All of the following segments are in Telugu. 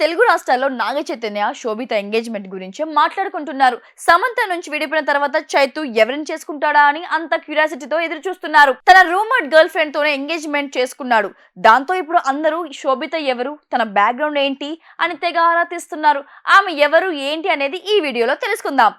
తెలుగు రాష్ట్రాల్లో నాగ చైతన్య శోభిత ఎంగేజ్మెంట్ గురించి మాట్లాడుకుంటున్నారు. సమంత నుంచి విడిపోయిన తర్వాత చైతు ఎవరిని చేసుకుంటాడా అని అంత క్యూరియాసిటీతో ఎదురు చూస్తున్నారు. తన రూమర్డ్ గర్ల్ ఫ్రెండ్ తోనే ఎంగేజ్మెంట్ చేసుకున్నాడు. దాంతో ఇప్పుడు అందరూ శోభిత ఎవరు, తన బ్యాక్గ్రౌండ్ ఏంటి అని తెగ ఆరా తీస్తున్నారు. ఆమె ఎవరు ఏంటి అనేది ఈ వీడియోలో తెలుసుకుందాం.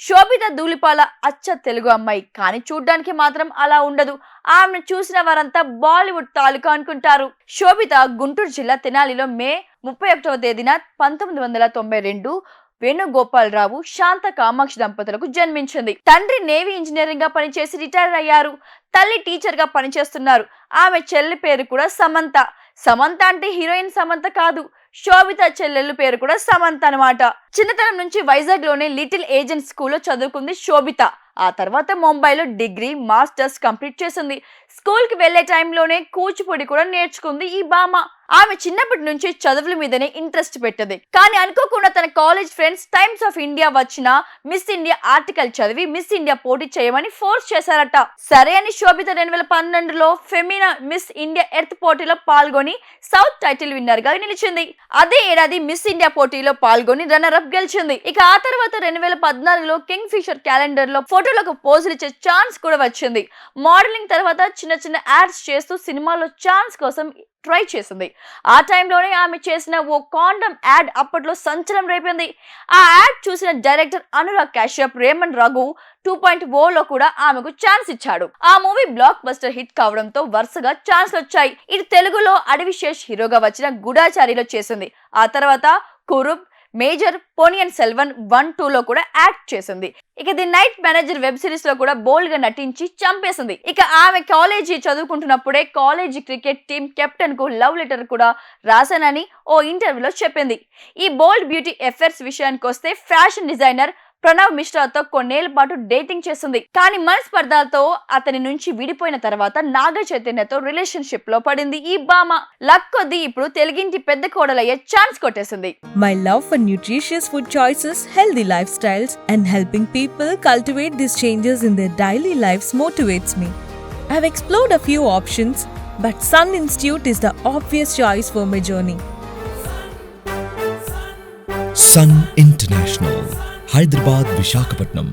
శోభిత ధూళిపాల అచ్చ తెలుగు అమ్మాయి, కానీ చూడ్డానికి మాత్రం అలా ఉండదు. ఆమెను చూసిన వారంతా బాలీవుడ్ తాలూకా అనుకుంటారు. శోభిత గుంటూరు జిల్లా తెనాలిలో మే 31వ తేదీన 1992 వేణుగోపాలరావు శాంత కామాక్షి దంపతులకు జన్మించింది. తండ్రి నేవీ ఇంజనీరింగ్ గా పనిచేసి రిటైర్ అయ్యారు. తల్లి టీచర్ గా పనిచేస్తున్నారు. ఆమె చెల్లి పేరు కూడా సమంత. సమంత అంటే హీరోయిన్ సమంత కాదు, శోభిత చెల్లెళ్ళు పేరు కూడా సమంత అన్నమాట. చిన్నతనం నుంచి వైజాగ్ లోనే లిటిల్ ఏజెంట్ స్కూల్లో చదువుకుంది శోభిత. ఆ తర్వాత ముంబైలో డిగ్రీ, మాస్టర్స్ కంప్లీట్ చేసింది. స్కూల్ కి వెళ్లే టైంలోనే కూచిపూడి కూడా నేర్చుకుంది ఈ భామ. ఆమె చిన్నప్పటి నుంచి చదువుల మీదనే ఇంట్రెస్ట్ పెట్టింది. కానీ అనుకోకుండా తన college friends times of India వచ్చిన మిస్ ఇండియా ఆర్టికల్ చదివి మిస్ ఇండియా పోటీ చేయమని ఫోర్స్ చేశారట. సరే అని శోభిత 2012లో ఫెమినా మిస్ ఇండియా ఎర్త్ పోటీలో పాల్గొని సౌత్ టైటిల్ విన్నర్ గా నిలిచింది. అదే ఏడాది మిస్ ఇండియా పోటీలో పాల్గొని రన్నర్ అప్ గెలిచింది. ఇక ఆ తర్వాత 2014లో కింగ్ ఫిషర్ క్యాలెండర్ లో ఫోటోలకు పోజులు ఇచ్చే ఛాన్స్ కూడా వచ్చింది. మోడలింగ్ తర్వాత చిన్న చిన్న యాడ్స్ చేస్తూ సినిమాలో ఛాన్స్ కోసం ట్రై చేసింది. ఆ టైంలోనే ఆమె చేసిన ఓ కాండమ్ యాడ్ అప్పట్లో సంచలనం రేపింది. ఆ యాడ్ చూసిన డైరెక్టర్ అనురాగ్ కశ్యప్ రేమన్ రఘు 2.0లో కూడా ఆమెకు ఛాన్స్ ఇచ్చాడు. ఆ మూవీ బ్లాక్ బస్టర్ హిట్ కావడంతో వరుసగా ఛాన్స్లు వచ్చాయి. ఇటు తెలుగులో అడవిశేష్ హీరోగా వచ్చిన గూఢాచారిలో చేసింది. ఆ తర్వాత కురుబ్, మేజర్, పొనియన్ సెల్వన్ 1-2లో కూడా యాక్ట్ చేసింది. ఇక the night manager web series లో కూడా బోల్డ్ గా నటించి చంపేసింది. ఇక ఆమె కాలేజీ చదువుకుంటున్నప్పుడే కాలేజీ క్రికెట్ టీం కెప్టెన్ కు లవ్ లెటర్ కూడా రాశానని ఓ ఇంటర్వ్యూలో చెప్పింది. ఈ బోల్డ్ బ్యూటీ ఎఫైర్స్ విషయానికి వస్తే ఫ్యాషన్ డిజైనర్ ప్రణవ్ మిశ్రాతో కొన్నేళ్ల పాటు డేటింగ్ చేసింది. కానీ మనస్పర్ధలతో అతని నుంచి విడిపోయిన తర్వాత నాగ చైతన్యతో రిలేషన్షిప్ లో పడింది ఈ భామ. లక్ కొద్దీ ఇప్పుడు తెలుగింటి పెద్ద కోడలయ్యే ఛాన్స్ కొట్టేసింది. My love for nutritious food choices, healthy lifestyles, and helping people cultivate these changes in their daily lives motivates me. I've explored a few options, but Sun Institute is the obvious choice for my journey. Sun International, Hyderabad, Visakhapatnam.